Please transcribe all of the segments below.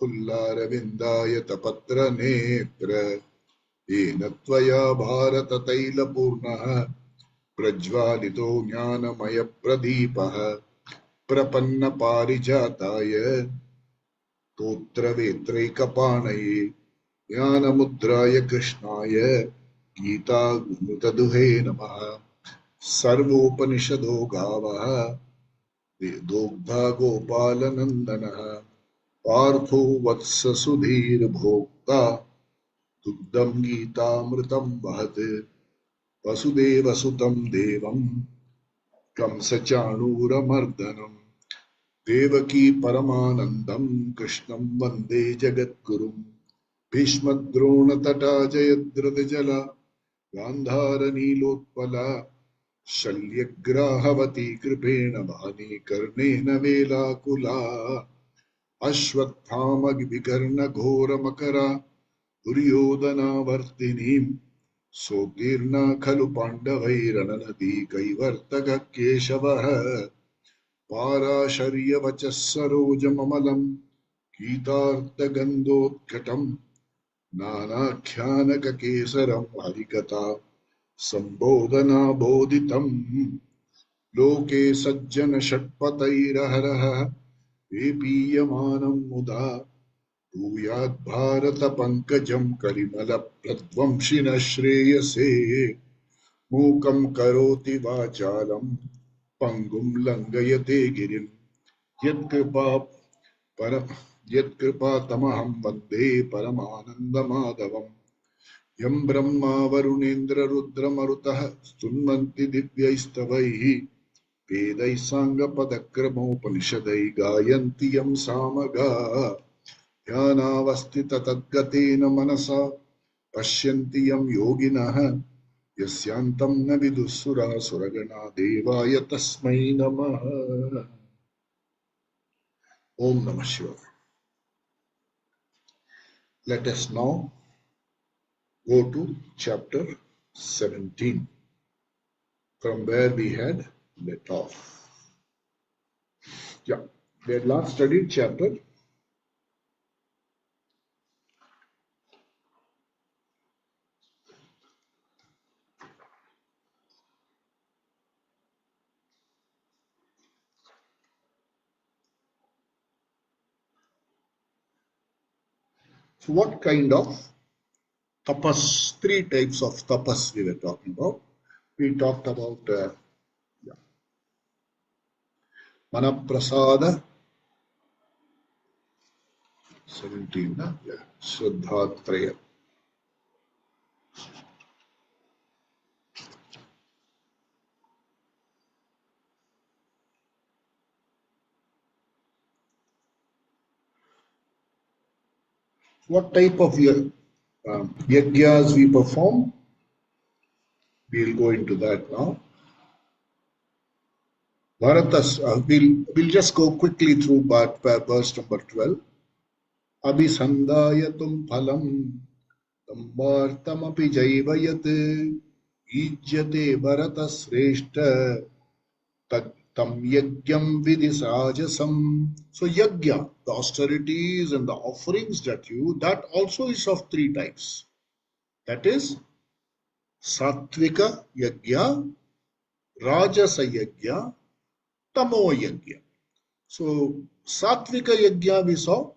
पुल्लारविन्दायतपत्र नेत्र येन त्वया भारत तैलपूर्णः प्रज्वालितो ज्ञानमय प्रदीपः प्रपन्न पारिजाताय तोत्रवेत्रैकपाणये ज्ञानमुद्राय कृष्णाय गीतामृतदुहे नमः। सर्वोपनिषदो गावः दोग्धा गोपालनन्दनः पार्थो वत्स सुधीर्भोक्ता दुग्धं गीतामृतं वहत् वसुदेवसुतं देवं कंसचाणूरमर्दनम् देवकी परमानन्दं कृष्णं वन्दे जगद्गुरुं भीष्मद्रोणतटा जयद्रथजला गान्धारनीलोत्पला शल्यग्राहवती कृपेण वाणी कर्णेन वेलाकुला अश्वत्थामविकर्णघोरमकरा दुर्योधनावर्तिनीं सोत्तीर्णा खलु पाण्डवैरननदी कैवर्तकः केशवः पाराशर्यवचः सरोजममलं गीतार्थगन्धोत्कटं नानाख्यानककेसरं हरिकथा सम्बोधना बोधितं लोके सज्जन षट्पतैरहरः वेपीयमानं मुदा भूयात् भारत पंकजं कलिमलप्रध्वंसिनः श्रेयसे मूकं करोति वाचालं पंगुं लंघयते गिरिं यत्कृपातमहं वन्दे परमानन्दमाधवम् यं ब्रह्मा वरुणेन्द्र रुद्रमरुतः स्तुन्वन्ति दिव्यैस्तवैः वेदैः साङ्गपदक्रमोपनिषदैः गायन्ति यं सामगाः ध्यानावस्थित तद्गतेन मनसा पश्यन्ति यं योगिनः यस्यान्तं न विदुःसुराः सुरगणा देवाय तस्मै नमः। Om Namah Shivaya. Let us now go to chapter 17 from where we had let off. Yeah, we had last studied chapter so what kind of tapas, three types of tapas we were talking about. We talked about Manaprasada 17, Shraddhatraya. What type of yagyas we perform? We'll go into that now. Bharatas, we'll just go quickly through verse number 12. Abhisandayatum phalam tamvartamapi jaivayat ijyate bharata sreshta tam yagyam vidisajasam. So yagya, the austerities and the offerings that also is of three types. That is Sattvika yagya, Rajasa yagya, Tamo yagya. So Sattvika yagya we saw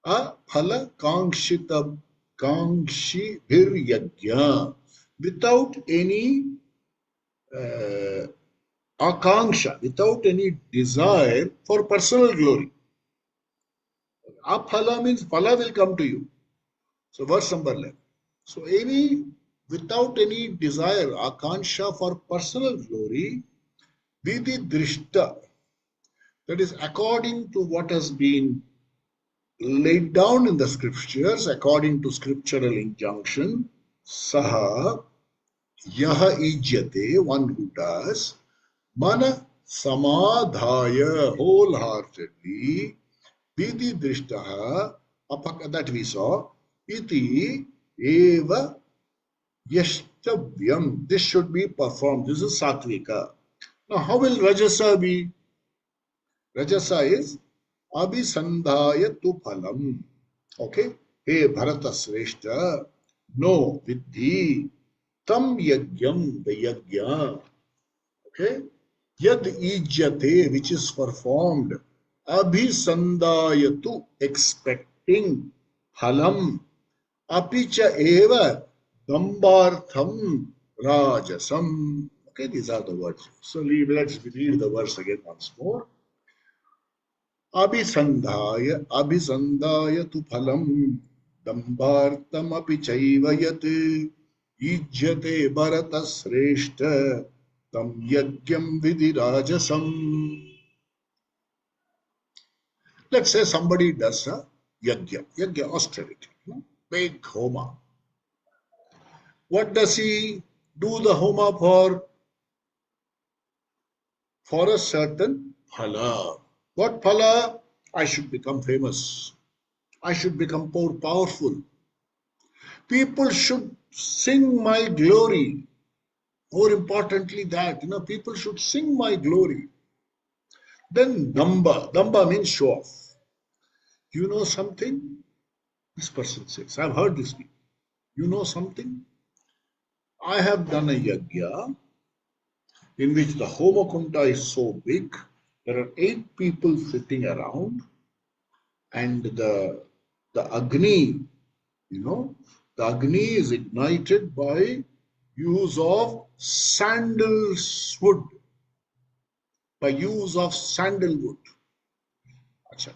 a phala kankshita kankshi bhir yagya, without any akanksha, without any desire for personal glory. Aphala means phala will come to you. So verse number 11. So without any desire, akanksha for personal glory, vidhi drishta, that is according to what has been laid down in the scriptures, according to scriptural injunction, saha yaha ijyate, one who does, mana samadhaya, wholeheartedly, vidhi drishtaha, that we saw, iti eva yashtavyam, this should be performed. This is sattvika. Now how will rajasa be? Rajasa is abhisandhaya tu phalam. Okay? Hey Bharata Sreshta, no vidhi tam yagyam, the yagya. Okay? Yad ijyate, which is performed, abhisandayatu, expecting, halam, apicha eva, dambartham, rajasam. Okay, these are the words. So let's read the verse again once more. अभिसंधाय तु फलम् दम्भार्थमपि चैव यत् युज्यते भरतश्रेष्ठ तं यज्ञं विधिराजसम्. Let's say somebody does a yagya, austerity, big homa. What does he do the homa for? For a certain phala. What phala? I should become famous. I should become more powerful. People should sing my glory. More importantly, that people should sing my glory. Then damba means show off. You know something? This person says, I've heard this. You know something? I have done a yagya in which the homakunda is so big. There are 8 people sitting around, and the agni, the agni is ignited by use of sandalwood. By use of sandalwood. Achha.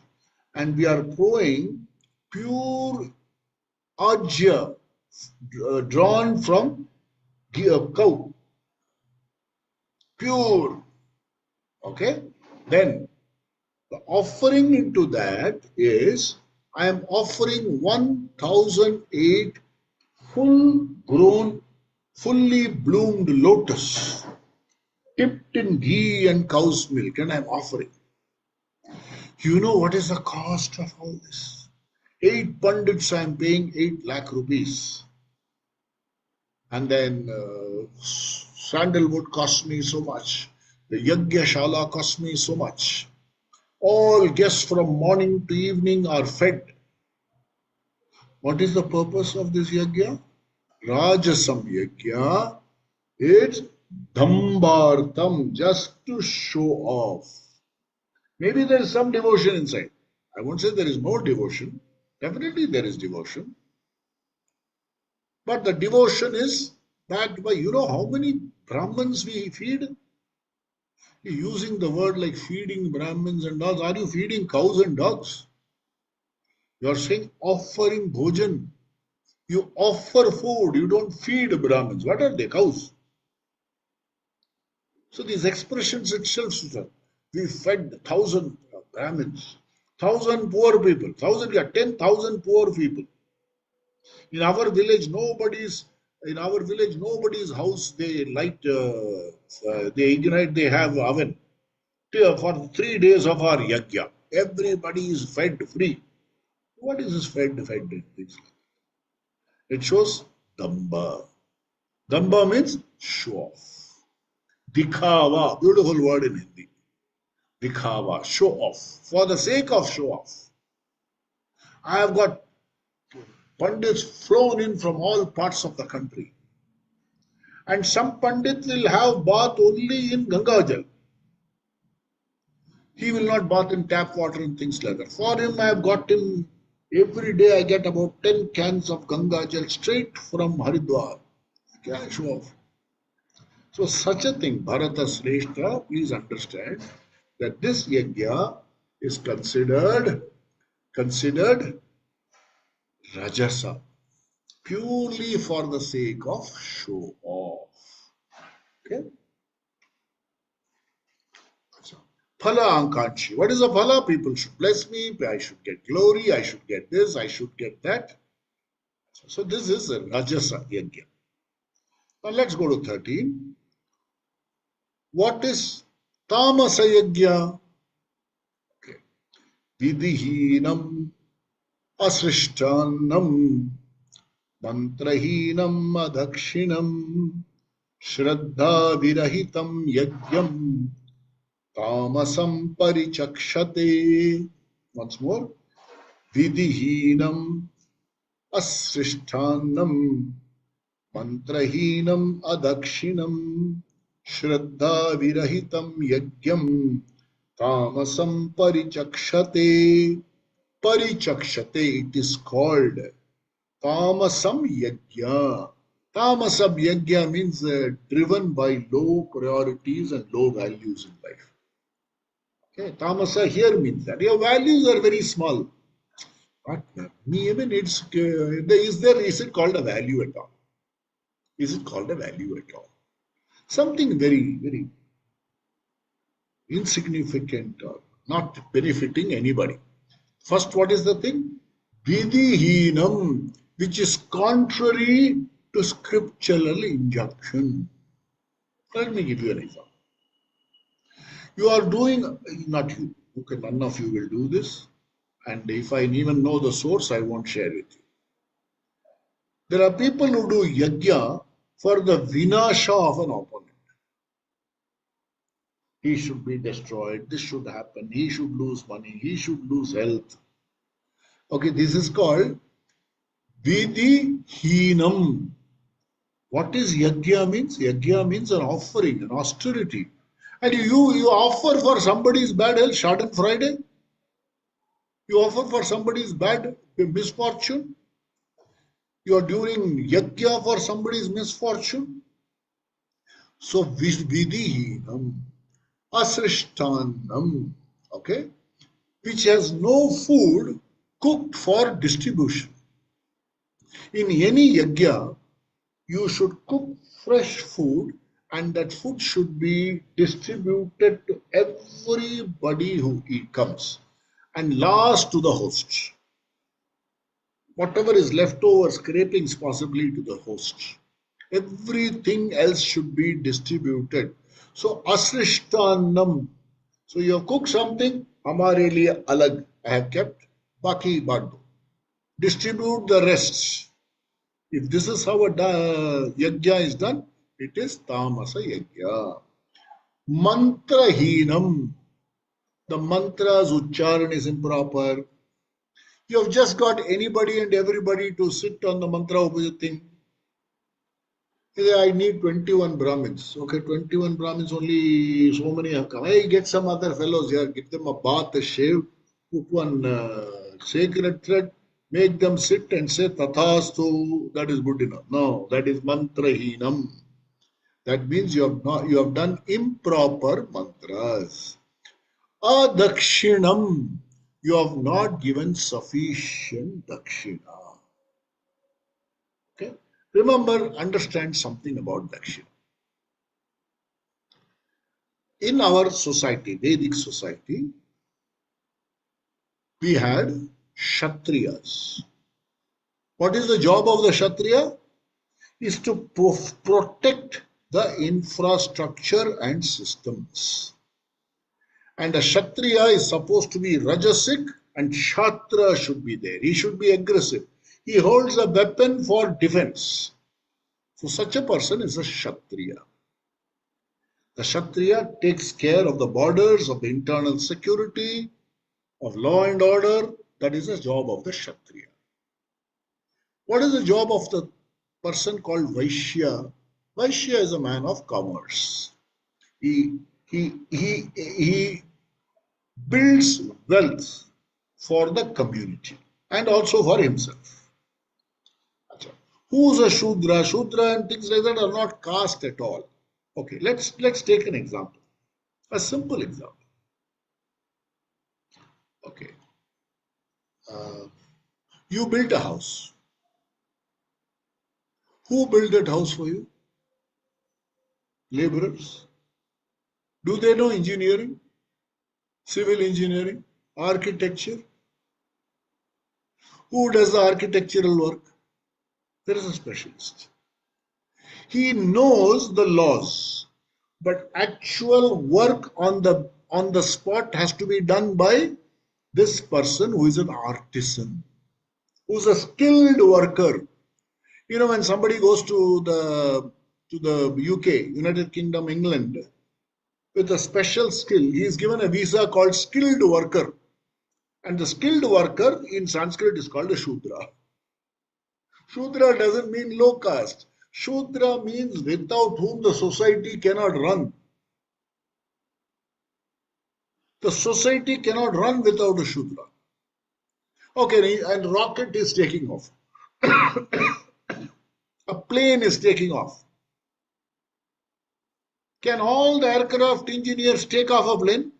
And we are pouring pure ajya drawn from a cow. Pure. Okay? Then the offering into that is, I am offering 1008 full grown, fully bloomed lotus, dipped in ghee and cow's milk, and I am offering. You know what is the cost of all this? 8 pundits I am paying 8 lakh rupees. And then sandalwood cost me so much. The Yagya Shala cost me so much. All guests from morning to evening are fed. What is the purpose of this Yagya? Rajasam Yagya. It's Dhambartam, just to show off. Maybe there is some devotion inside. I won't say there is no devotion. Definitely there is devotion. But the devotion is backed by, how many Brahmins we feed? You're using the word like feeding Brahmins and dogs. Are you feeding cows and dogs? You're saying offering bhojan. You offer food. You don't feed Brahmins. What are they? Cows. So these expressions itself, we fed 1,000 Brahmins, 1,000 poor people, 10,000 poor people. In our village, nobody's house they light, they ignite, they have oven. For 3 days of our yagya, everybody is fed free. What is this fed? It shows damba. Damba means show off. Dikhawa, beautiful word in Hindi. Dikhawa, show off. For the sake of show off. I have got Pandits flown in from all parts of the country. And some Pandit will have bath only in Gangajal. He will not bath in tap water and things like that. For him, I have got him, every day I get about 10 cans of Gangajal straight from Haridwar. Can show off. So such a thing, Bharata Sreshta, please understand that this yajna is considered Rajasa, purely for the sake of show off. Okay? So, Phala Ankanchi. What is a phala? People should bless me, I should get glory, I should get this, I should get that. So this is a Rajasa yajna. Now let's go to 13. What is Tamasa yajna? Okay. Vidhihinam asrishtanam mantrahinam adakshinam shraddha virahitam yajnam tamasam parichakshate. Once more. Vidihinam asrishthanam mantrahinam adakshinam shraddha virahitam yagyam tamasam parichakshate. Parichakshate, it is called tamasam yajna. Tamasam yajna means driven by low priorities and low values in life. Okay, tamasa here means that your values are very small. But me, I mean, is it called a value at all? Is it called a value at all? Something very, very insignificant or not benefiting anybody. First, what is the thing? Vidihinam, which is contrary to scriptural injunction. Let me give you an example. You are doing, not you, okay, none of you will do this. And if I even know the source, I won't share with you. There are people who do yajna for the vinasha of an opponent. He should be destroyed, this should happen, he should lose money, he should lose health. Okay, this is called Vidihinam. What is yajna means? Yajna means an offering, an austerity. And you offer for somebody's bad health, Schadenfreude. You offer for somebody's bad misfortune. You are doing yajna for somebody's misfortune. So vidihinam, asrishtanam, okay, which has no food cooked for distribution. In any yajna, you should cook fresh food and that food should be distributed to everybody who comes and last to the host. Whatever is left over, scrapings possibly to the host. Everything else should be distributed. So asrishtanam. So you have cooked something, hamare liye alag I have kept, baki bad. Distribute the rest. If this is how a yajna is done, it is tamasa yajna. Mantrahinam. The mantra's uchcharan is improper. You have just got anybody and everybody to sit on the mantra opposite thing. I need 21 Brahmins. Okay, 21 Brahmins, only so many have come. Hey, get some other fellows here, give them a bath, a shave, put one sacred thread, make them sit and say Tathastu. That is good enough. No, that is mantrahinam. That means you have done improper mantras. Adakshinam. You have not given sufficient dakshina. Okay. Remember, understand something about dakshina. In our society, Vedic society, we had Kshatriyas. What is the job of the Kshatriya? Is to protect the infrastructure and systems. And a Kshatriya is supposed to be Rajasic and Kshatra should be there. He should be aggressive. He holds a weapon for defense. So such a person is a Kshatriya. The Kshatriya takes care of the borders, of the internal security, of law and order. That is the job of the Kshatriya. What is the job of the person called Vaishya? Vaishya is a man of commerce. He builds wealth for the community and also for himself. Who's a Shudra? Shudra and things like that are not caste at all. Okay, let's take an example. A simple example. Okay. You built a house. Who built that house for you? Laborers. Do they know engineering? Civil engineering? Architecture? Who does the architectural work? There is a specialist. He knows the laws, but actual work on the spot has to be done by this person who is an artisan, who's a skilled worker. You know, when somebody goes to the UK, United Kingdom, England, with a special skill, he is given a visa called skilled worker. And the skilled worker in Sanskrit is called a Shudra. Shudra doesn't mean low caste. Shudra means without whom the society cannot run. The society cannot run without a Shudra. Okay, and rocket is taking off. A plane is taking off. Can all the aircraft engineers take off a plane?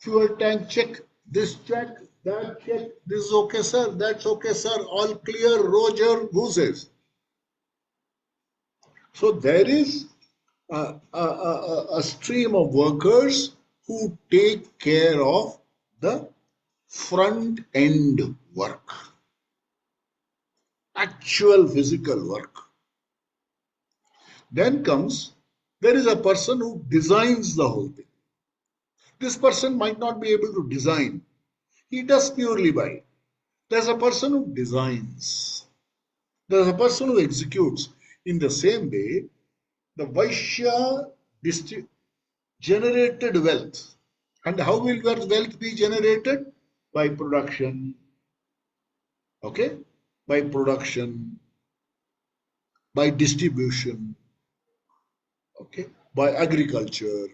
Fuel tank check, this check, that check, this is okay, sir, that's okay, sir, all clear, Roger, who says? So there is a stream of workers who take care of the front end work, actual physical work. Then comes, there is a person who designs the whole thing. This person might not be able to design. He does purely by. There's a person who designs. There's a person who executes. In the same way, the Vaishya generated wealth. And how will wealth be generated? By production. Okay? By production. By distribution. Okay? By agriculture.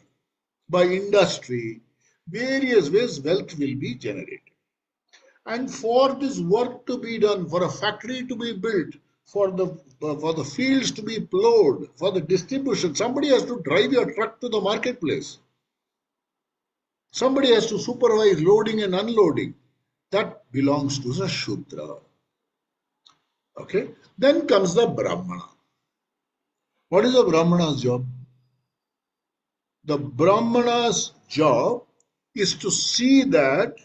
By industry. Various ways wealth will be generated. And for this work to be done, for a factory to be built, for the fields to be plowed, for the distribution, somebody has to drive your truck to the marketplace. Somebody has to supervise loading and unloading. That belongs to the Shudra. Okay? Then comes the Brahmana. What is the Brahmana's job? The Brahmana's job is to see that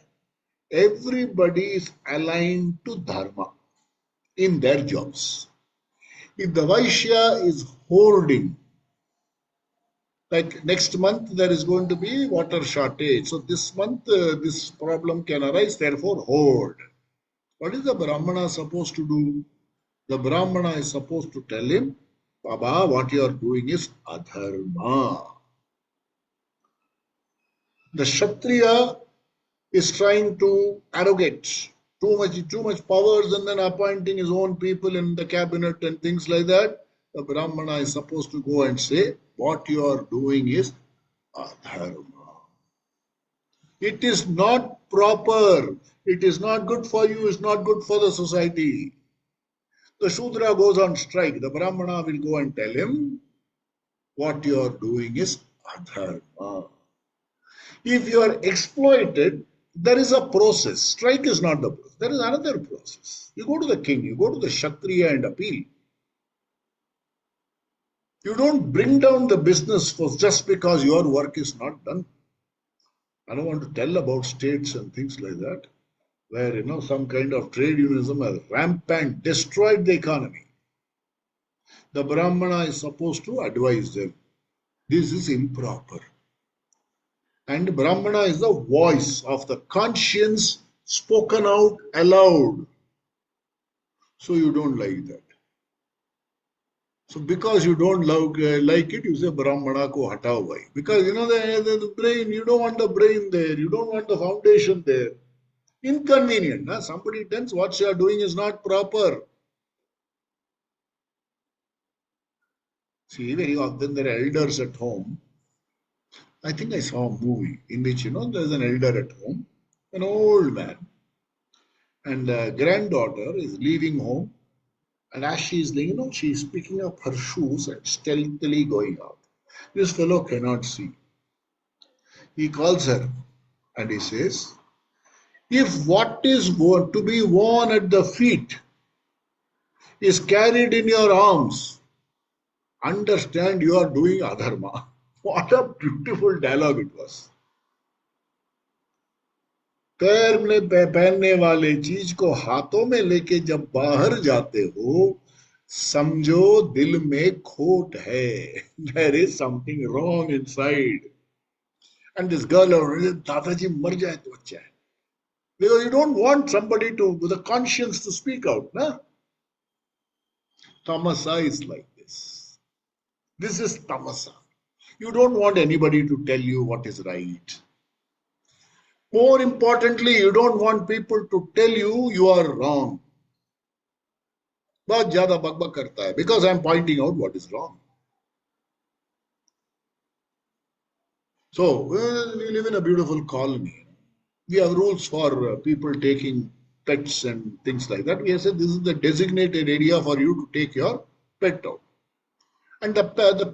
everybody is aligned to Dharma in their jobs. If the Vaishya is hoarding, like next month there is going to be water shortage, so this month this problem can arise, therefore hoard. What is the Brahmana supposed to do? The Brahmana is supposed to tell him, Baba, what you are doing is adharma. The Kshatriya is trying to arrogate too much powers and then appointing his own people in the cabinet and things like that. The Brahmana is supposed to go and say, what you are doing is adharma. It is not proper. It is not good for you. It's not good for the society. The Shudra goes on strike. The Brahmana will go and tell him, what you are doing is adharma. If you are exploited, there is a process. Strike is not the process. There is another process. You go to the king, you go to the Kshatriya and appeal. You don't bring down the business for just because your work is not done. I don't want to tell about states and things like that, where some kind of trade unionism has rampant, destroyed the economy. The Brahmana is supposed to advise them. This is improper. And Brahmana is the voice of the conscience spoken out aloud. So you don't like that. So because you don't like it, you say Brahmana ko hatao bhai. Because the brain, you don't want the brain there. You don't want the foundation there. Inconvenient. Huh? Somebody tells what you are doing is not proper. See, very often there are elders at home. I think I saw a movie in which, there's an elder at home, an old man, and the granddaughter is leaving home, and as she is leaving, she is picking up her shoes and stealthily going out. This fellow cannot see. He calls her and he says, if what is to be worn at the feet is carried in your arms, understand you are doing adharma. What a beautiful dialogue it was. पैर में पहनने वाले चीज को हाथों में लेके जब बाहर जाते हो, समझो दिल में खोट है. There is something wrong inside. And this girl, दादाजी मर जाए तो अच्छा है. Because you don't want somebody with a conscience to speak out. Na? Tamasa is like this. This is tamasa. You don't want anybody to tell you what is right. More importantly, you don't want people to tell you you are wrong. बहुत ज्यादा बकबक करता है because I am pointing out what is wrong. So we live in a beautiful colony. We have rules for people taking pets and things like that. We have said this is the designated area for you to take your pet out. And the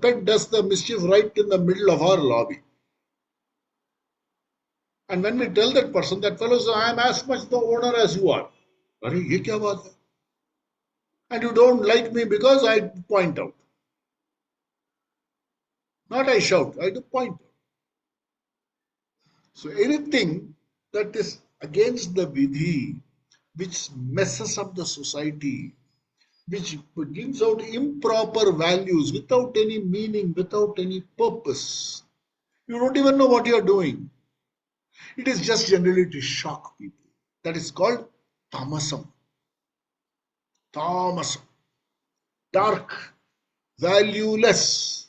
pet does the mischief right in the middle of our lobby. And when we tell that person, that fellow says, I am as much the owner as you are. Are ye kya baat hai? And you don't like me because I point out. Not I shout, I do point out. So anything that is against the vidhi, which messes up the society, which gives out improper values without any meaning, without any purpose, you don't even know what you are doing. It is just generally to shock people. That is called tamasam. Tamasam. Dark, valueless.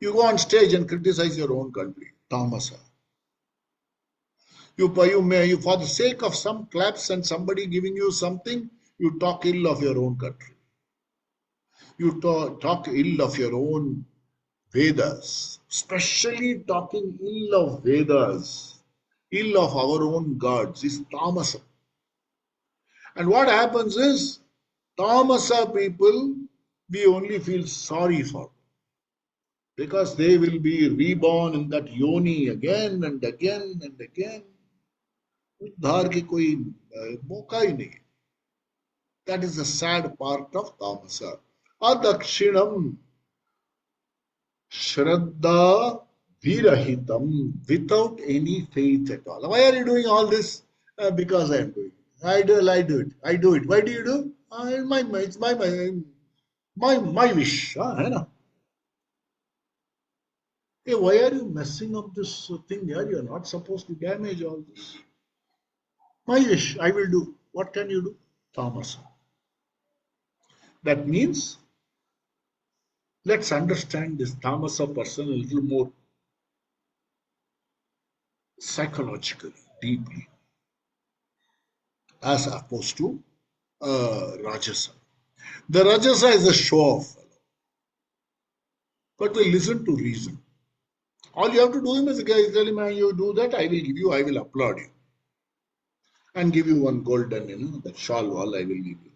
You go on stage and criticize your own country. Tamasa. You, for the sake of some claps and somebody giving you something, you talk ill of your own country. You talk ill of your own Vedas, especially talking ill of Vedas, ill of our own gods, is tamasa. And what happens is, tamasa people, we only feel sorry for, because they will be reborn in that yoni again and again and again. उद्धार की कोई मौका ही नहीं. That is the sad part of tamasa. Adakshinam Shraddha Virahitam, without any faith at all. Why are you doing all this? Because I am doing it. I do it. I do it. Why do you do? It's my wish. Hai na? Hey, why are you messing up this thing here? You are not supposed to damage all this. My wish, I will do. What can you do? Tamasa. That means, let's understand this tamasa person a little more psychologically, deeply, as opposed to Rajasa. The Rajasa is a show-off fellow, but we listen to reason. All you have to do is, tell him, you do that, I will applaud you. And give you one golden, that shawl wall I will give you.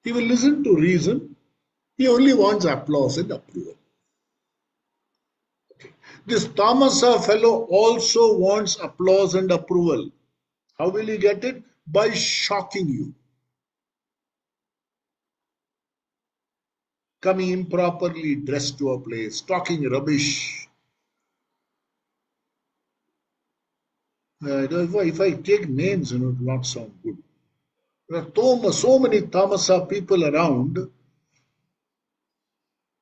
He will listen to reason. He only wants applause and approval. Okay. This Tamasa fellow also wants applause and approval. How will he get it? By shocking you. Coming improperly dressed to a place, talking rubbish. If I take names, it will not sound good. There are so many Tamasa people around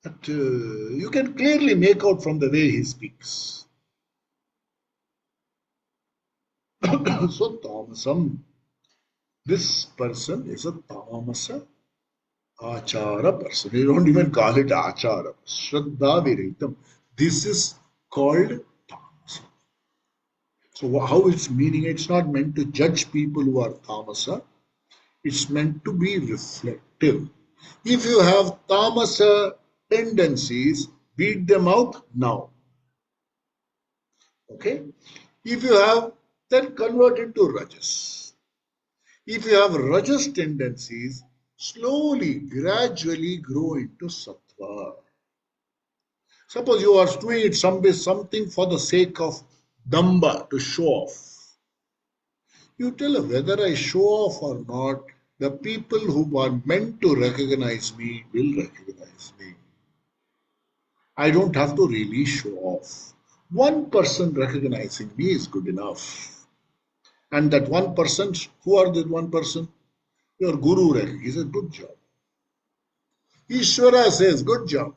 that you can clearly make out from the way he speaks. So Tamasam, this person is a Tamasa Achara person. You don't even call it Achara. Shraddha Viritam. This is called Tamasa. So how it's meaning? It's not meant to judge people who are Tamasa. It's meant to be reflective. If you have Tamasa tendencies, beat them out now. Okay? If you have, then convert into Rajas. If you have Rajas tendencies, slowly, gradually grow into Sattva. Suppose you are doing something for the sake of Damba, to show off. You tell whether I show off or not, the people who are meant to recognize me will recognize me. I don't have to really show off. One person recognizing me is good enough. And that one person, who are that one person? Your guru, he says, good job. Ishvara says, good job.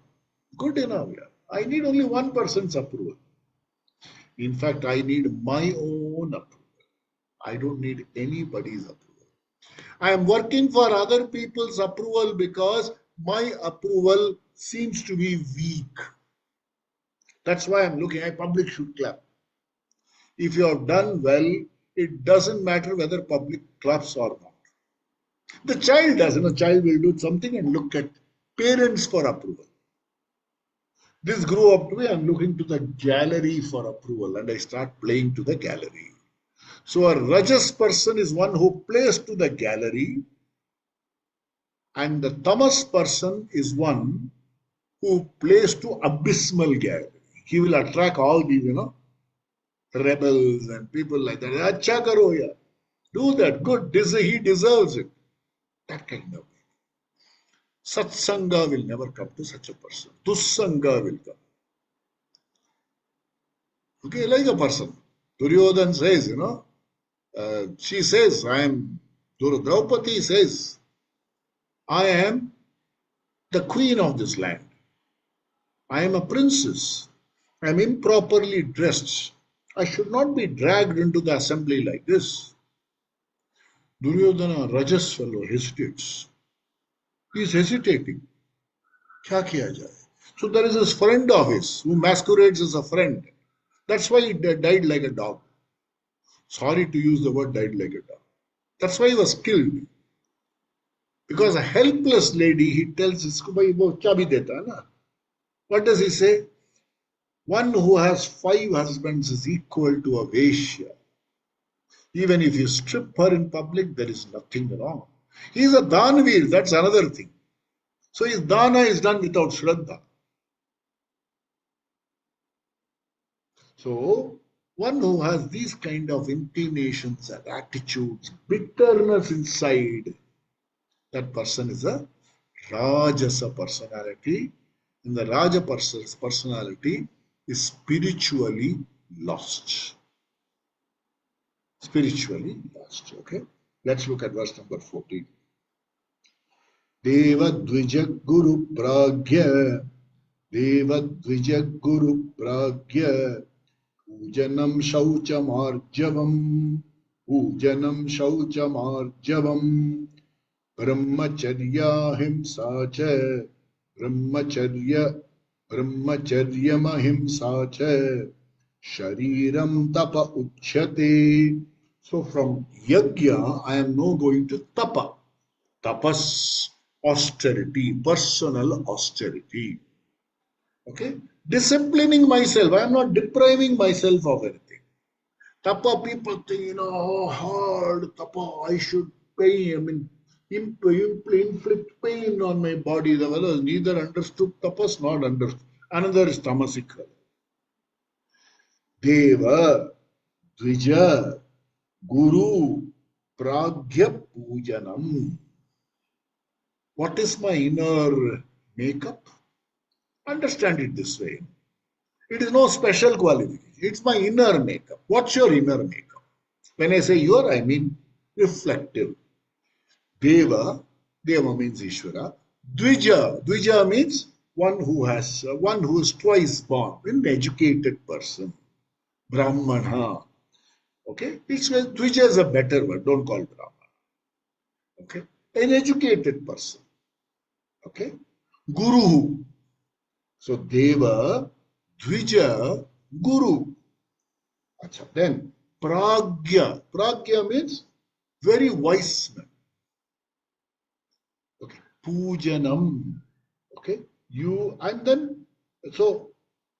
Good enough. Yeah. I need only one person's approval. In fact, I need my own approval. I don't need anybody's approval. I am working for other people's approval because my approval seems to be weak. That's why I'm looking. Public should clap. If you have done well, it doesn't matter whether public claps or not. The child does, child will do something and look at parents for approval. This grew up to me, I'm looking to the gallery for approval and I start playing to the gallery. So a Rajas person is one who plays to the gallery, and the Tamas person is one who plays to abysmal gallery. He will attract all these, rebels and people like that. Acha karo ya. Do that. Good. He deserves it. That kind of. Satsanga will never come to such a person. Dussanga will come. Okay, like a person. Duryodhan says, she says, Draupadi says, I am the queen of this land. I am a princess. I am improperly dressed. I should not be dragged into the assembly like this. Duryodhana, Rajas fellow, hesitates. He is hesitating. Kya kiya jaye? So there is this friend of his who masquerades as a friend. That's why he died like a dog. Sorry to use the word died like a dog. That's why he was killed. Because a helpless lady, he tells isko bhai wo kya bhi deta na. What does he say? One who has 5 husbands is equal to a Vaishya. Even if you strip her in public, there is nothing wrong. He is a Danveer, that's another thing. So his dana is done without Shraddha. So one who has these kind of inclinations and attitudes, bitterness inside, that person is a Rajasa personality. And the Raja person's personality is spiritually lost. Spiritually lost. Okay. Let's look at verse number 14. Devadvija Guru Pragya Devadvija Guru Pragya Pujanam Shauchamarjavam Pujanam Shauchamarjavam Brahmacharya Himsa Cha Brahmacharyamahimsa Cha Shariram Tapa Uchyate. So from Yajna, I am now going to Tapa. Tapas, austerity, personal austerity. Okay? Disciplining myself. I am not depriving myself of anything. Tapa, people think, hard, Tapa, I should pay, inflict pain on my body. The fellow neither understood tapas nor understood. Another is tamasic. Deva, Dvija, Guru, Pragya Pujanam. What is my inner makeup? Understand it this way. It is no special qualification. It's my inner makeup. What's your inner makeup? When I say your, I mean reflective. Deva means Ishvara. Dvija means one who is twice born, an educated person. Brahmana. Okay? Dvija is a better word. Don't call Brahmana. Okay? An educated person. Okay? Guru. So Deva, Dvija, Guru. Achha. Then Pragya. Pragya means very wise man. Okay. Pujanam. Okay. And then, so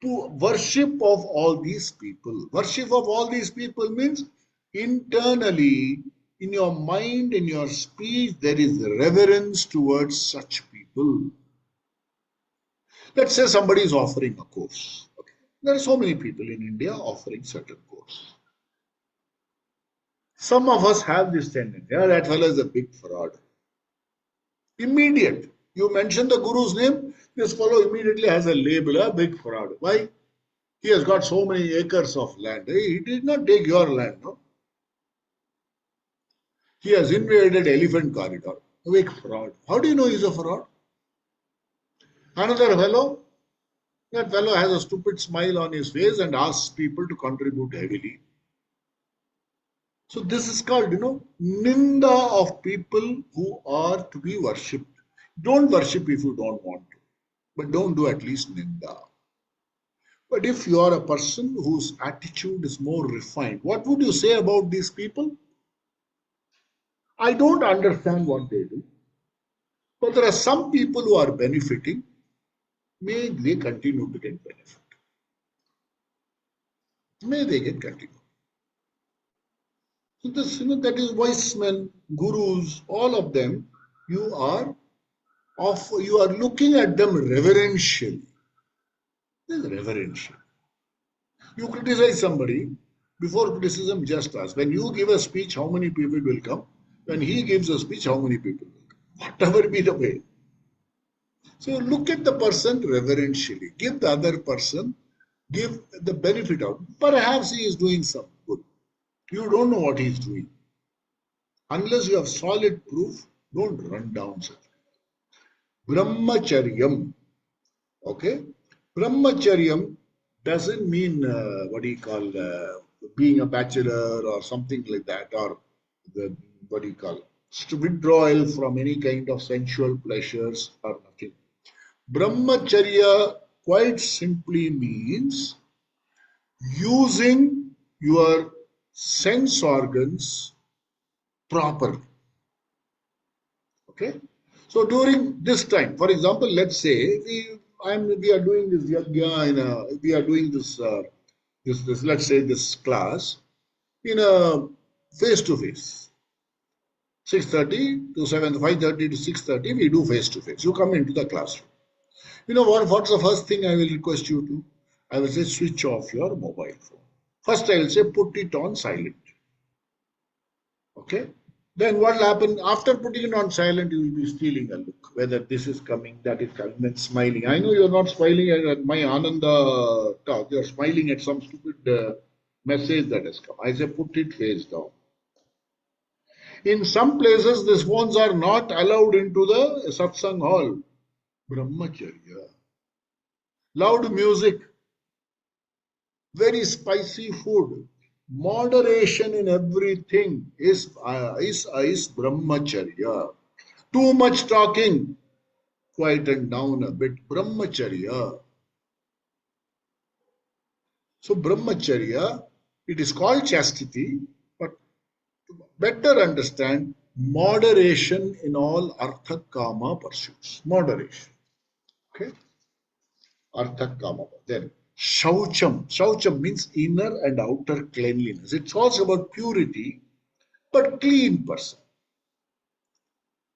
worship of all these people. Worship of all these people means internally, in your mind, in your speech, there is reverence towards such people. Let's say somebody is offering a course. Okay. There are so many people in India offering certain course. Some of us have this tendency. That fellow is a big fraud. Immediate. You mention the Guru's name, this fellow immediately has a label, a big fraud. Why? He has got so many acres of land. He did not take your land, no? He has invaded elephant corridor. A big fraud. How do you know he's a fraud? Another fellow, that fellow has a stupid smile on his face and asks people to contribute heavily. So this is called, ninda of people who are to be worshipped. Don't worship if you don't want to, but don't do at least ninda. But if you are a person whose attitude is more refined, what would you say about these people? I don't understand what they do, but there are some people who are benefiting. May they continue to get benefit. May they get continue. So this, that is wise men, gurus, all of them. You are you are looking at them reverentially. This is reverential. You criticize somebody, before criticism, just ask. When you give a speech, how many people will come? When he gives a speech, how many people will come? Whatever be the way. So look at the person reverentially. Give the other person, give the benefit out. Perhaps he is doing some good. You don't know what he is doing. Unless you have solid proof, don't run down such. Brahmacharyam. Okay? Brahmacharyam doesn't mean what do you call being a bachelor or something like that, or the what do you call withdrawal from any kind of sensual pleasures or nothing. Brahmacharya quite simply means using your sense organs properly. Okay? So during this time, for example, let's say we are doing this yajna we are doing this let's say this class in a face to face. 6:30 to 7, 5:30 to 6:30 we do face to face. You come into the classroom. You know what's the first thing I will request you to? I will say switch off your mobile phone. First I will say put it on silent. Okay? Then what will happen after putting it on silent? You will be stealing a look, whether this is coming, that is coming, and smiling. I know you're not smiling at my Ananda talk, you're smiling at some stupid message that has come. I say put it face down. In some places, these phones are not allowed into the Satsang hall. Brahmacharya. Loud music, very spicy food, moderation in everything is brahmacharya. Too much talking, quieten down a bit. Brahmacharya. So brahmacharya, it is called chastity, but to better understand moderation in all artha kama pursuits. Moderation. Okay. Artha kama. Then shaucham. Shaucham means inner and outer cleanliness. It talks about purity, but clean person.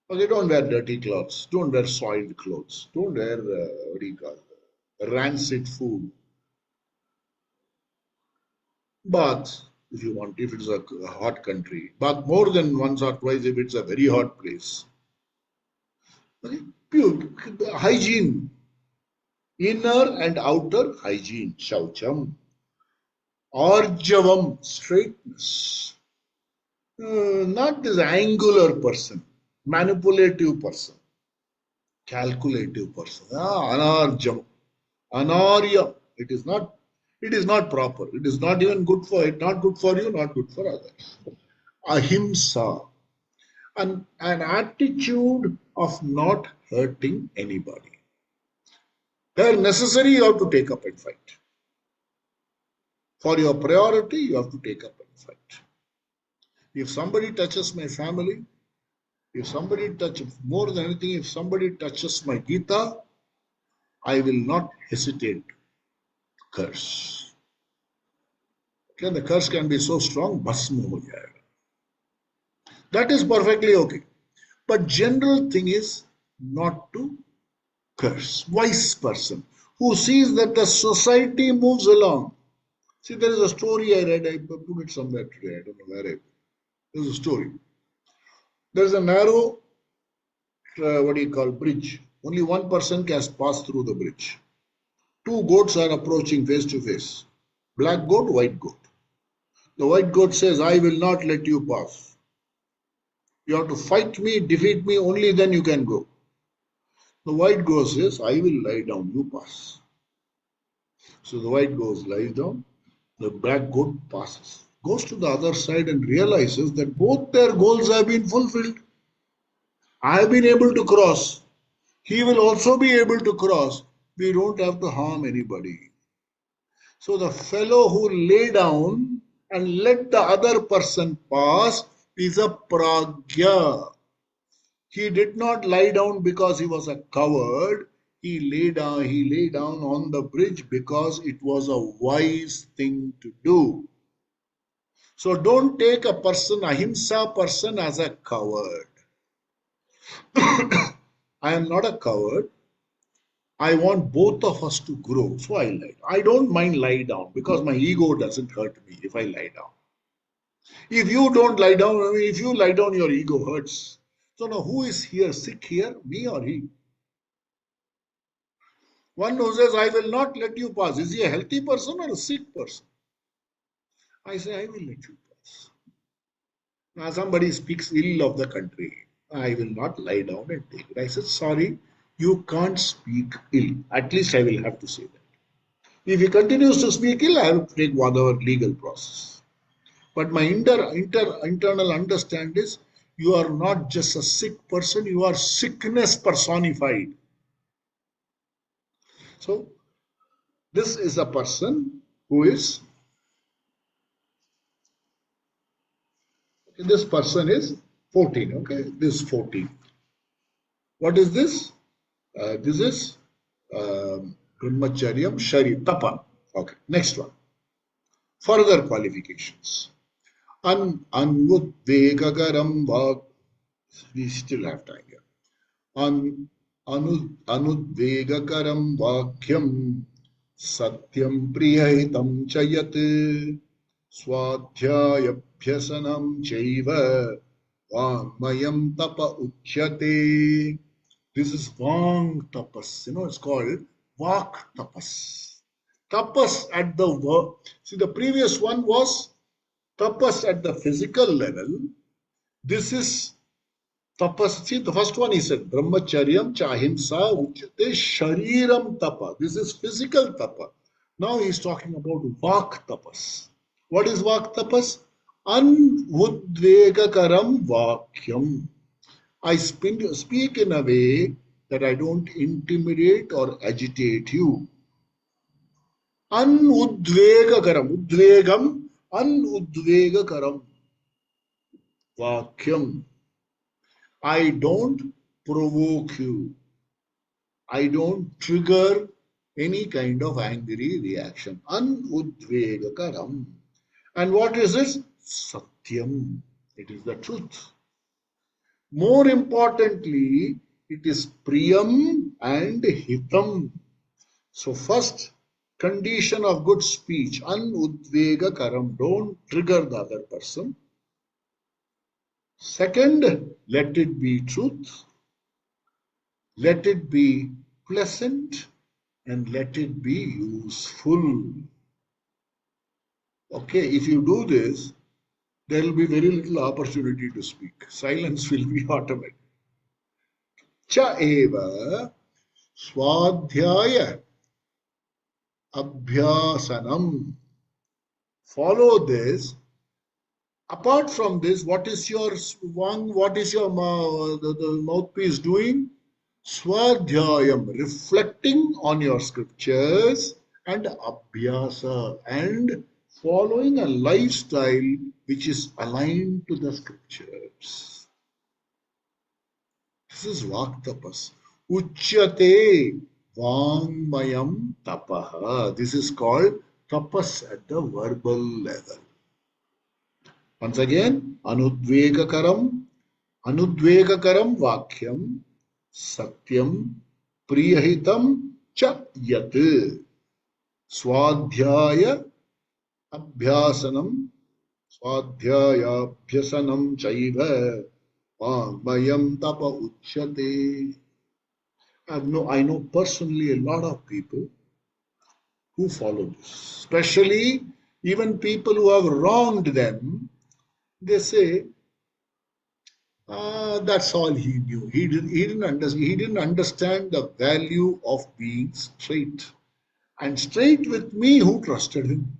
Okay, don't wear dirty clothes. Don't wear soiled clothes. Don't wear what do you call rancid food. Bath, if you want, if it's a hot country. Bath more than once or twice if it's a very hot place. Okay? Pure hygiene, inner and outer hygiene. Shaucham. Arjavam, straightness. Not this angular person, manipulative person, calculative person. Anarjam. Anarya. It is not proper. It is not even good for it, not good for you, not good for others. Ahimsa. An attitude of not hurting anybody. Where necessary, you have to take up and fight. For your priority, you have to take up and fight. If somebody touches my family, if somebody touches, more than anything, if somebody touches my Gita, I will not hesitate to curse. Okay, the curse can be so strong, bhasma ho jayega. That is perfectly okay. But general thing is not to curse. Wise person who sees that the society moves along. See, there is a story I read, I put it somewhere today, I don't know where there's a story. There's a narrow, what do you call, bridge. Only one person can pass through the bridge. Two goats are approaching face to face. Black goat, white goat. The white goat says, I will not let you pass. You have to fight me, defeat me, only then you can go. The white goat says, I will lie down, you pass. So the white goat lies down, the black goat passes. Goes to the other side and realizes that both their goals have been fulfilled. I have been able to cross. He will also be able to cross. We don't have to harm anybody. So the fellow who lay down and let the other person pass is a pragya. He did not lie down because he was a coward. He lay down on the bridge because it was a wise thing to do. So don't take a person, ahimsa person, as a coward. I am not a coward. I want both of us to grow. So I lie. I don't mind lie down because my ego doesn't hurt me if I lie down. If you don't lie down, I mean, if you lie down, your ego hurts. So now who is here, sick here, me or he? One who says, I will not let you pass. Is he a healthy person or a sick person? I say, I will let you pass. Now somebody speaks ill of the country. I will not lie down and take it. I said, sorry, you can't speak ill. At least I will have to say that. If he continues to speak ill, I have to take whatever legal process. But my internal understand is you are not just a sick person, you are sickness personified. So this is a person who is, this person is 14, okay? This is 14. What is this? This is Brahmacharyam Shari Tapa. Okay, next one. Further qualifications. Anudvegagaram Vak. We still have time here. Anudvegagaram Vakyam Satyam Priyahitam Chayat Swadhyayabhyasanam Chaiva Vangmayam Tapa Uchyate. This is Vang Tapas. It's called Vak Tapas. Tapas at the work. See, the previous one was tapas at the physical level. This is tapas. See, the first one he said, Brahmacharyam Chahimsa Uchyate Shariram Tapa. This is physical tapa. Now he is talking about Vak Tapas. What is Vak Tapas? Anudvegakaram Vakyam. I speak in a way that I don't intimidate or agitate you. Anudvegakaram. Udvegam. Anudvegakaram. Vakyam. I don't provoke you. I don't trigger any kind of angry reaction. Anudvegakaram. And what is this? Satyam. It is the truth. More importantly, it is priyam and hitam. So first condition of good speech, anudvegakaram, don't trigger the other person. Second, let it be truth, let it be pleasant, and let it be useful. Okay, if you do this, there will be very little opportunity to speak. Silence will be automatic. Cha eva swadhyaya abhyasanam. Follow this. Apart from this, what is your the mouthpiece doing? Swadhyayam, reflecting on your scriptures, and abhyasa, and following a lifestyle which is aligned to the scriptures. This is Vak Tapas. Uchyate Vangmayam Tapaha. This is called tapas at the verbal level. Once again, Anudvegakaram Vakyam Satyam Priyahitam Cha Yat Swadhyaya Abhyasanam Swadhyayabhyasanam Chaiva Vangmayam Tapa Uchyate. I know personally a lot of people who follow this, especially even people who have wronged them. They say, that's all he knew. He didn't understand the value of being straight. And straight with me, who trusted him?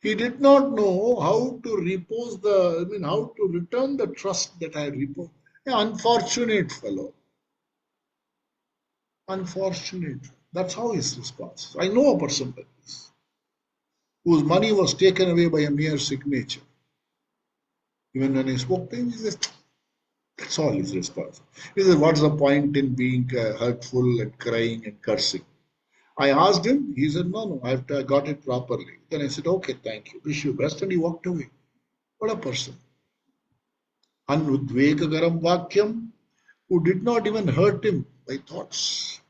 He did not know how to how to return the trust that I reposed. An unfortunate fellow. Unfortunate. That's how his response is. I know a person like this, whose money was taken away by a mere signature. Even when I spoke to him, he says, that's all his response. He says, what's the point in being hurtful and crying and cursing? I asked him, he said, no, I've got it properly. Then I said, okay, thank you, wish you best, and he walked away. What a person. Anudvegagaram vakyam, who did not even hurt him by thoughts.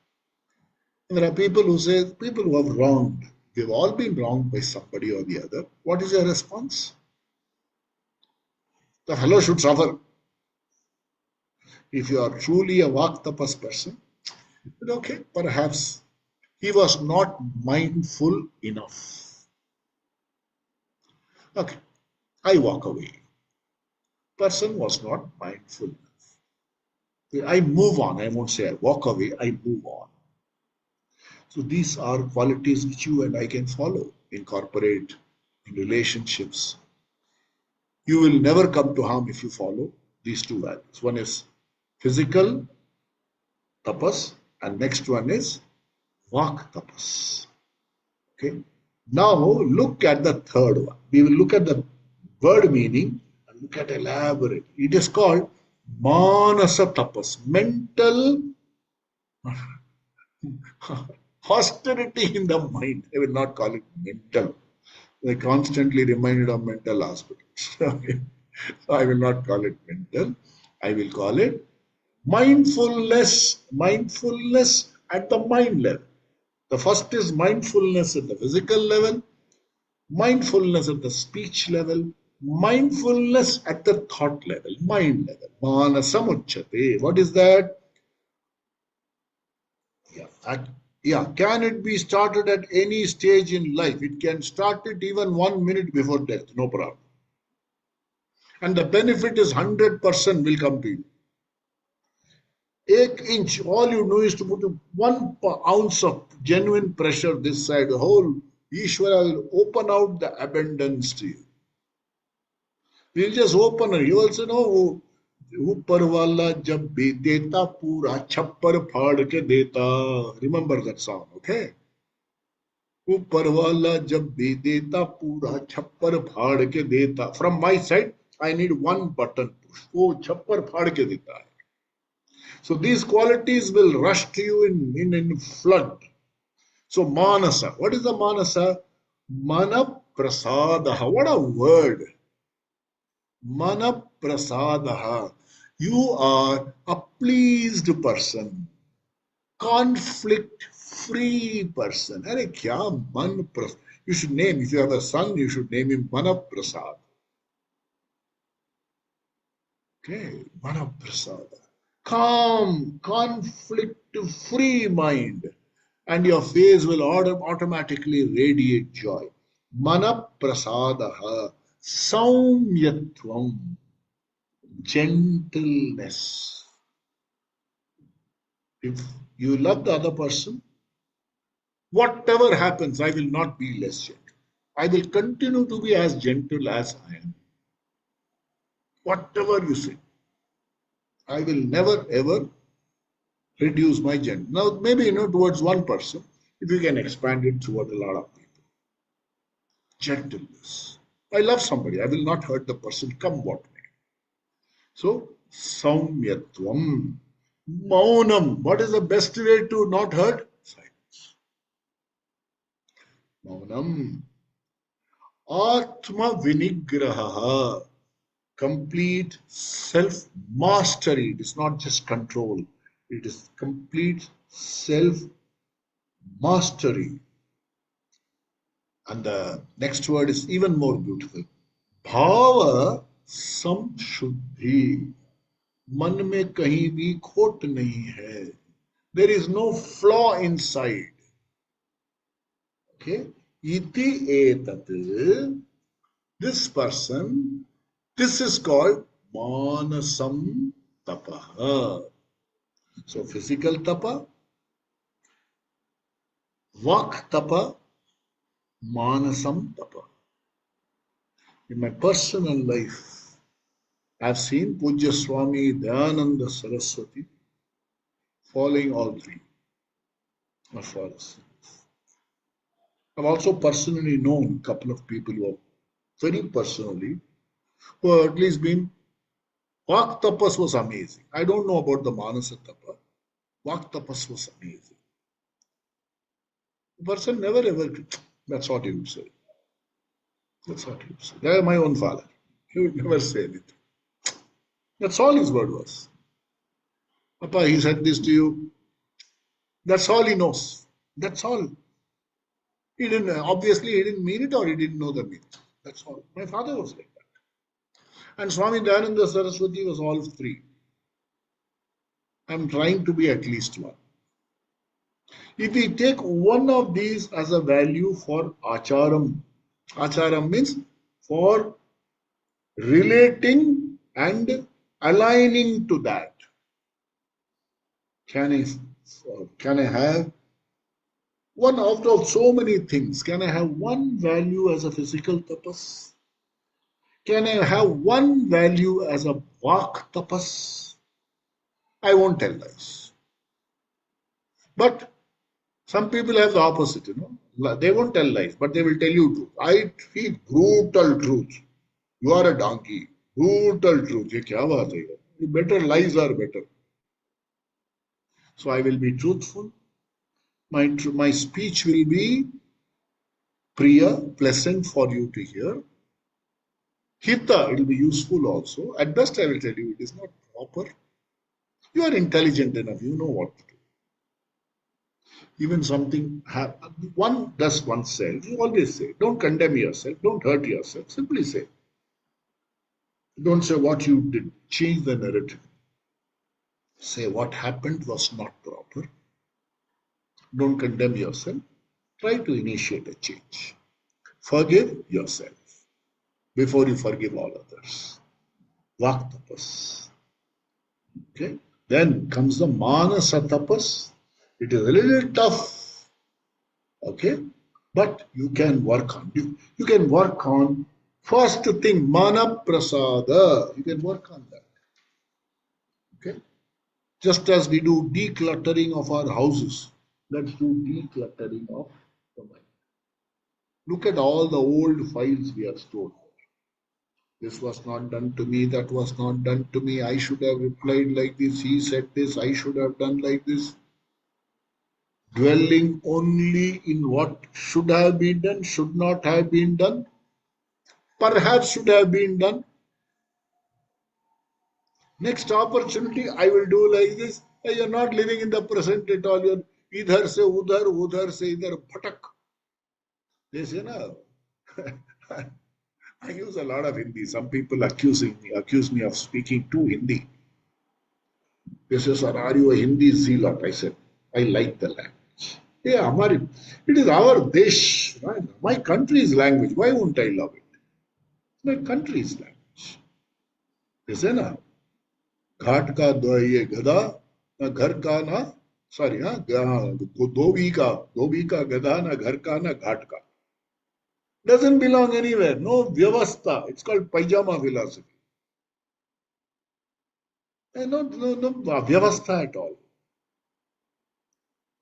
And there are people who say, people who have wronged, we've all been wronged by somebody or the other. What is your response? The fellow should suffer. If you are truly a Vaktapas person, then okay, perhaps he was not mindful enough. Okay, I walk away. Person was not mindful enough. I move on. I won't say I walk away, I move on. So these are qualities which you and I can follow, incorporate in relationships. You will never come to harm if you follow these two values. One is physical tapas, and next one is vak tapas. Okay. Now look at the third one. We will look at the word meaning and look at elaborate. It is called manasa tapas, mental austerity in the mind. I will not call it mental. I constantly reminded of mental hospitals. Okay. So I will not call it mental. I will call it mindfulness. Mindfulness at the mind level. The first is mindfulness at the physical level, mindfulness at the speech level, mindfulness at the thought level, mind level. Manasamucchate. What is that? Yeah. Can it be started at any stage in life? It can start it even 1 minute before death, no problem. And the benefit is 100% will come to you. 1 inch, all you do is to put 1 ounce of genuine pressure this side, the whole Ishvara will open out the abundance to you. We'll just open it. You also know, ऊपर वाला जब भी देता पूरा छप्पर फाड़ के देता. Remember that song, okay? ऊपर वाला जब भी देता पूरा छप्पर फाड़ के देता. From my side, I need 1 button push. वो छप्पर फाड़ के देता है. So these qualities will rush to you in flood. So manasa. What is the manasa? Mana prasadaha. What a word. Mana prasadaha. You are a pleased person. Conflict free person. Arey kya man prasad. You should name, if you have a son, you should name him Mana Prasad. Okay, Mana Prasada. Calm, conflict-free mind, and your face will automatically radiate joy. Mana prasadaha, saumyatvam, gentleness. If you love the other person, whatever happens, I will not be less gentle. I will continue to be as gentle as I am. Whatever you say, I will never ever reduce my gentleness. Now, maybe towards one person, if you can expand it toward a lot of people. Gentleness. I love somebody. I will not hurt the person, come what may. So, saumyatvam. Maunam. What is the best way to not hurt? Silence. Maunam. Atma vinigraha. Complete self-mastery. It is not just control. It is complete self-mastery. And the next word is even more beautiful. Bhava samshuddhi. मन में कहीं भी खोट नहीं है. There is no flaw inside. Okay? Iti etat. This person, this is called manasam tapaha. So physical tapa, vak tapa, manasam tapa. In my personal life, I've seen Pujya Swami Dayananda Saraswati following all three. As far as I've also personally known a couple of people who are very personally, who have at least been. Vak tapas was amazing. I don't know about the Manasa tapa. Vak tapas was amazing. The person never ever, that's what he would say. That's what he would say. They are my own father. He would never say anything. That's all his word was. Papa, he said this to you. That's all he knows. That's all. He didn't, obviously, he didn't mean it or he didn't know the meaning. That's all. My father was like that. And Swami Dayananda Saraswati was all three. I'm trying to be at least one. If we take one of these as a value for acharam, acharam means for relating and aligning to that. Can I have one out of so many things? Can I have one value as a physical tapas? Can I have one value as a vak tapas? I won't tell lies. But some people have the opposite, They won't tell lies, but they will tell you truth. I feel brutal truth. You are a donkey. Brutal truth. ये क्या बात है? Better lies are better. So I will be truthful. My speech will be priya, pleasant for you to hear. Hita, it will be useful also. At best, I will tell you it is not proper. You are intelligent enough. You know what to do. Even something one does oneself. You always say, don't condemn yourself. Don't hurt yourself. Simply say. Don't say what you did. Change the narrative. Say what happened was not proper. Don't condemn yourself. Try to initiate a change. Forgive yourself before you forgive all others. Vak tapas. Okay. Then comes the manasa tapas. It is a little tough. Okay. But you can work on. You can work on first thing, mana prasada. You can work on that. Okay. Just as we do decluttering of our houses, let's do decluttering of the mind. Look at all the old files we have stored. This was not done to me, that was not done to me, I should have replied like this, he said this, I should have done like this. Dwelling only in what should have been done, should not have been done, perhaps should have been done. Next opportunity, I will do like this. Hey, you're not living in the present at all. You're idhar se udhar, udhar se idhar, bhatak. They say, no. I use a lot of Hindi. Some people accuse me of speaking too Hindi. They say, sir, are you a Hindi zealot? I said, I like the language. Yeah, it is our desh, right? My country's language. Why won't I love it? My country's language. They say, na, घाट का ये गधा ना घर का ना sorry हाँ धोबी का गधा ना घर का ना घाट का doesn't belong anywhere. No vyavastha. It's called pajama philosophy. And no vyavastha at all.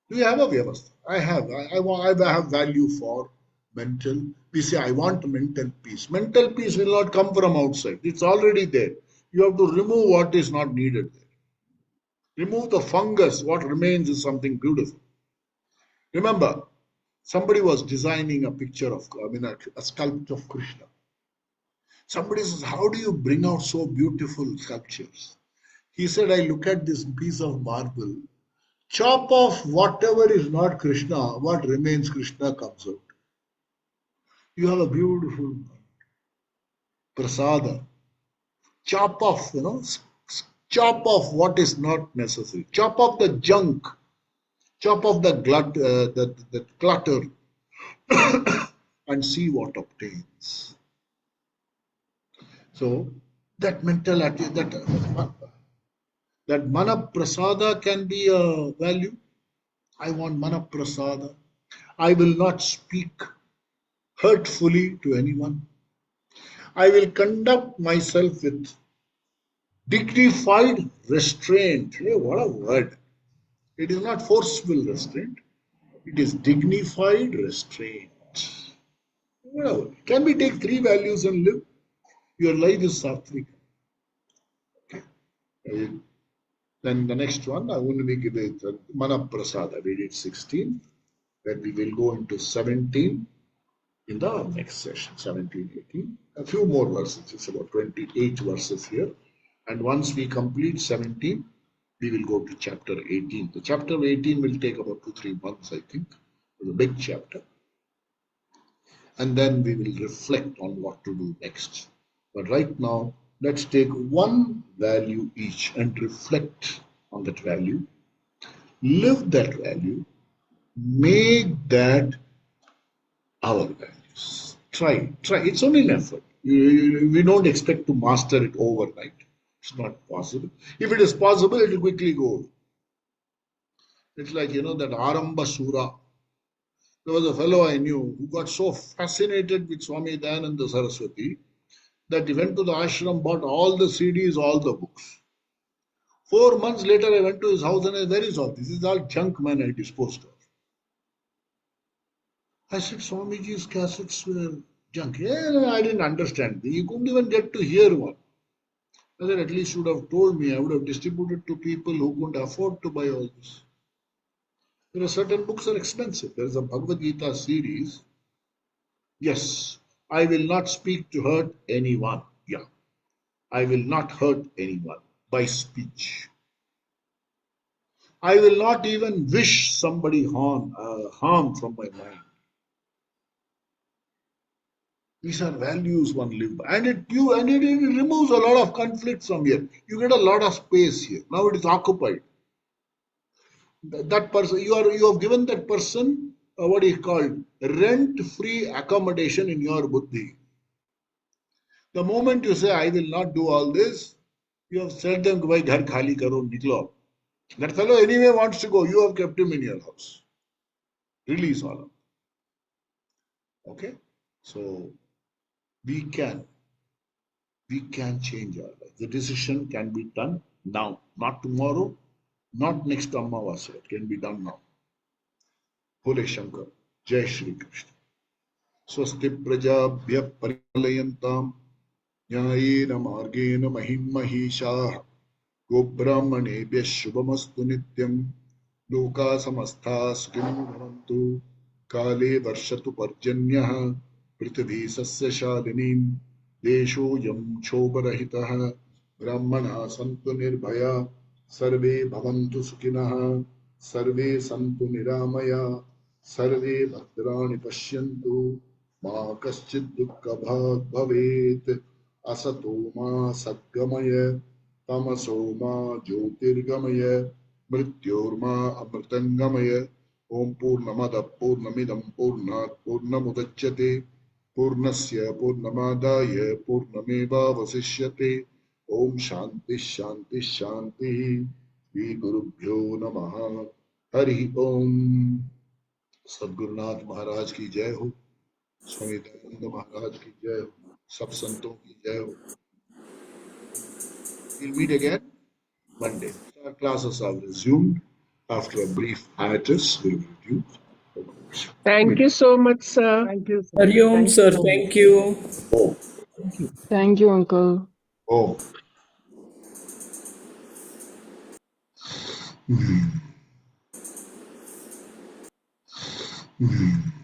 Do you have a vyavastha? I have. I have value for mental. We say, I want mental peace. Mental peace will not come from outside. It's already there. You have to remove what is not needed there. Remove the fungus. What remains is something beautiful. Remember, somebody was designing a picture of, a sculpture of Krishna. Somebody says, how do you bring out so beautiful sculptures? He said, I look at this piece of marble, chop off whatever is not Krishna, what remains Krishna comes out. You have a beautiful prasada. Chop off, chop off what is not necessary. Chop off the junk. Chop off the clutter and see what obtains. So that mentality, that mana prasada can be a value. I want mana prasada. I will not speak hurtfully to anyone. I will conduct myself with dignified restraint. Hey, what a word. It is not forceful restraint. It is dignified restraint. Can we take 3 values and live? Your life is sattvic. Okay. Then the next one, I want to give it Manaprasada. We did 16. Then we will go into 17 in the next session, 17, 18. A few more verses. It's about 28 verses here. And once we complete 17, we will go to chapter 18. The chapter 18 will take about 2-3 months, I think. It's a big chapter. And then we will reflect on what to do next. But right now, let's take one value each and reflect on that value. Live that value. Make that our values. Try. It's only an effort. We don't expect to master it overnight. It's not possible. If it is possible, it will quickly go. It's like, that Aramba Sura. There was a fellow I knew who got so fascinated with Swami Dayananda Saraswati that he went to the ashram, bought all the CDs, all the books. 4 months later, I went to his house and I said, where is all this? This is all junk, man, I disposed of. I said, Swamiji's cassettes were junk. Yeah, I didn't understand. You couldn't even get to hear one. I said, at least you would have told me. I would have distributed to people who couldn't afford to buy all this. There are certain books are expensive. There is a Bhagavad Gita series. Yes, I will not speak to hurt anyone. Yeah, I will not hurt anyone by speech. I will not even wish somebody harm from my mind. These are values one live by. And it removes a lot of conflict from here. You get a lot of space here. Now it is occupied. That person, you have given that person what is called rent-free accommodation in your buddhi. The moment you say, I will not do all this, you have said them, ghar khali karo, niklo. That fellow anyway wants to go. You have kept him in your house. Release all of them. Okay? So we can change our life. The decision can be done now, not tomorrow, not next Amavasya. It can be done now. Bole Shankar. Jai Shri Krishna. Swasti prajabhya paripalayantam न्यायेन मार्गेण महिषाः गोब्राह्मणेभ्यः शुभमस्तु नित्यं लोकाः समस्ताः सुखिनो भवन्तु काले वर्षतु पर्जन्यः पृथिवी सस्यशालिनी देशोऽयं क्षोभरहितः ब्राह्मणाः सन्तु निर्भयाः सर्वे भवन्तु सुखिनः सर्वे सन्तु निरामयाः सर्वे भद्राणि पश्यन्तु मा कश्चित् दुःखभाग् भवेत् असतो मा सद्गमय तमसो मा ज्योतिर्गमय मृत्योर्मा अमृतंगमय ओम पूर्णमदः पूर्णमिदं पूर्णात् पूर्णमुदच्यते पूर्णस्य पूर्णमादाय पूर्णमेवावशिष्यते ओम शांति शांति शांति श्री गुरुभ्यो नमः हरि ओम। सद्गुरुनाथ महाराज की जय हो। स्वामी दयानंद महाराज की जय हो। सब संतों की जय हो। We'll meet again Monday. Our classes are resumed after a brief hiatus. We'll resume. Thank you so much, sir. Thank you, sir. Hari Om, Thank sir. you so much. Thank you. Oh, Thank you, uncle. oh. Hmm.